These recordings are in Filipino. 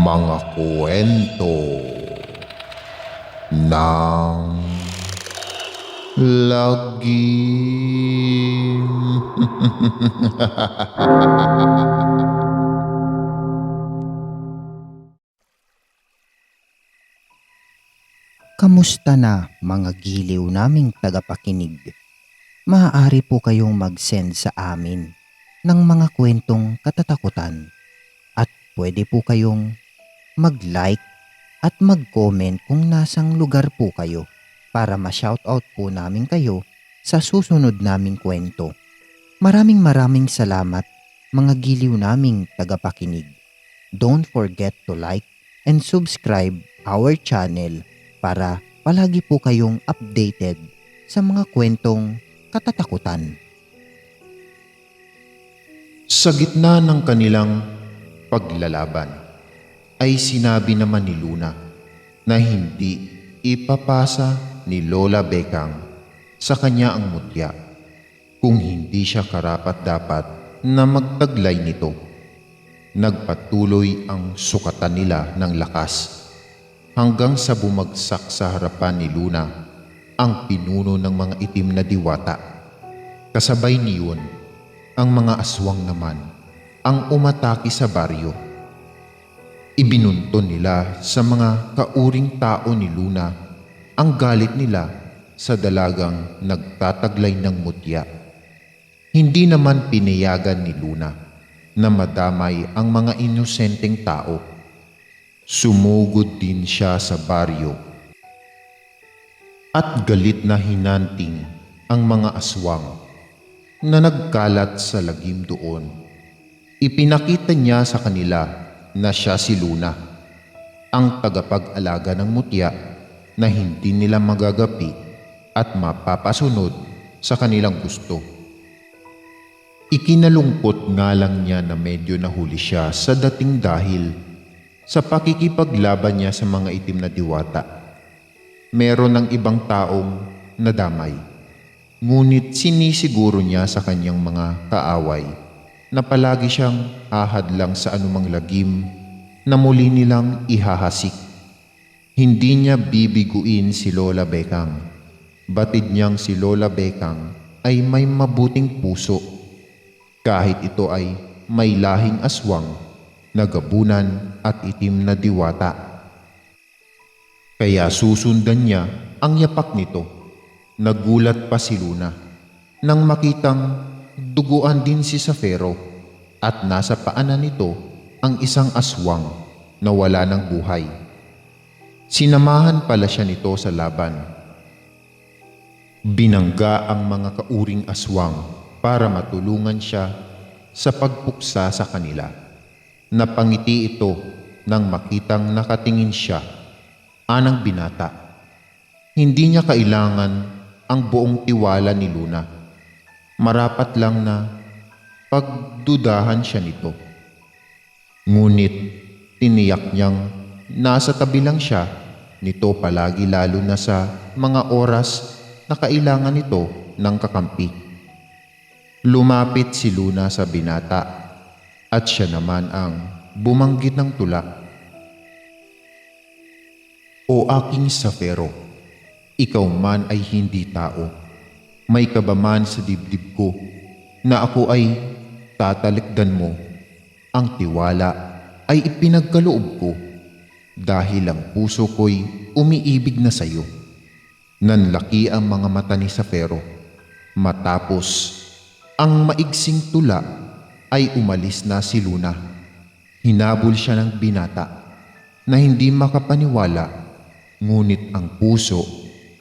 Mga kwento ng lagim. Kamusta na mga giliw naming tagapakinig? Maaari po kayong mag-send sa amin ng mga kwentong katatakutan at pwede po kayong mag-like at mag-comment kung nasang lugar po kayo para ma-shoutout po namin kayo sa susunod naming kwento. Maraming salamat mga giliw naming tagapakinig. Don't forget to like and subscribe our channel para palagi po kayong updated sa mga kwentong katatakutan. Sa gitna ng kanilang paglalaban, ay sinabi naman ni Luna na hindi ipapasa ni Lola Bekang sa kanya ang mutya kung hindi siya karapat-dapat na magtaglay nito. Nagpatuloy ang sukatan nila ng lakas hanggang sa bumagsak sa harapan ni Luna ang pinuno ng mga itim na diwata. Kasabay niyon, ang mga aswang naman ang umatake sa baryo. Ibinunton nila sa mga kauring tao ni Luna ang galit nila sa dalagang nagtataglay ng mutya. Hindi naman pinayagan ni Luna na madamay ang mga inosenteng tao. Sumugod din siya sa baryo at galit na hinanting ang mga aswang na nagkalat sa lagim doon. Ipinakita niya sa kanila na siya si Luna, ang tagapag-alaga ng mutya na hindi nila magagapi at mapapasunod sa kanilang gusto. Ikinalungkot nga lang niya na medyo nahuli siya sa dating dahil sa pakikipaglaban niya sa mga itim na diwata. Meron ng ibang taong nadamay, ngunit sinisiguro niya sa kanyang mga kaaway na palagi siyang hahadlang sa anumang lagim na muli nilang ihahasik. Hindi niya bibiguin si Lola Bekang. Batid niyang si Lola Bekang ay may mabuting puso kahit ito ay may lahing aswang, nagabunan at itim na diwata. Kaya susundan niya ang yapak nito. Nagulat pa si Luna nang makitang duguan din si Safero at nasa paanan nito ang isang aswang na wala ng buhay. Sinamahan pala siya nito sa laban. Binangga ang mga kauring aswang para matulungan siya sa pagpuksa sa kanila. Napangiti ito nang makitang nakatingin siya, anang binata. Hindi niya kailangan ang buong tiwala ni Luna. Marapat lang na pagdudahan siya nito. Ngunit tiniyak niyang nasa tabi lang siya nito palagi, lalo na sa mga oras na kailangan nito ng kakampi. Lumapit si Luna sa binata at siya naman ang bumanggit ng tula. O aking Safero, ikaw man ay hindi tao. May ka ba man sa dibdib ko na ako ay tatalikdan mo? Ang tiwala ay ipinagkaloob ko dahil ang puso ko'y umiibig na sayo. Nanlaki ang mga mata ni Safero matapos ang maigsing tula ay umalis na si Luna. Hinabol siya ng binata na hindi makapaniwala, ngunit ang puso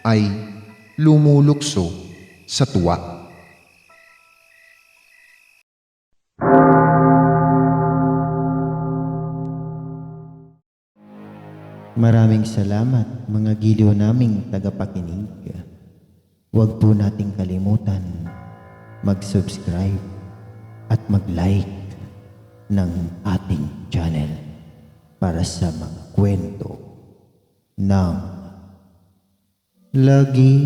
ay lumulukso sa tuwa. Maraming salamat mga giliw naming tagapakinig. Huwag po nating kalimutan mag-subscribe at mag-like ng ating channel para sa mga kwento ng lagi.